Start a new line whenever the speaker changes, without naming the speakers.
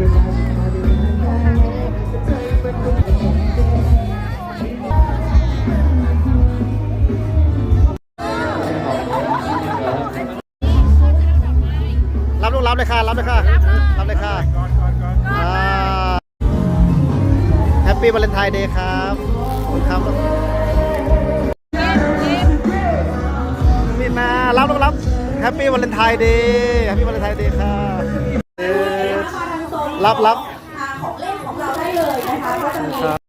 รับลูกรับเลยค่ะรับเลยค่ะรับเลยค่ะแฮปปี้วาเลนไทน์เดย์ครับขอบคุณครับมีนารับลูกรับแฮปปี้วาเลนไทน์เดย์แฮปปี้วาเลนไทน์เดย์ค่ะรับของเล่นของเราได้เลยนะคะก็จะมี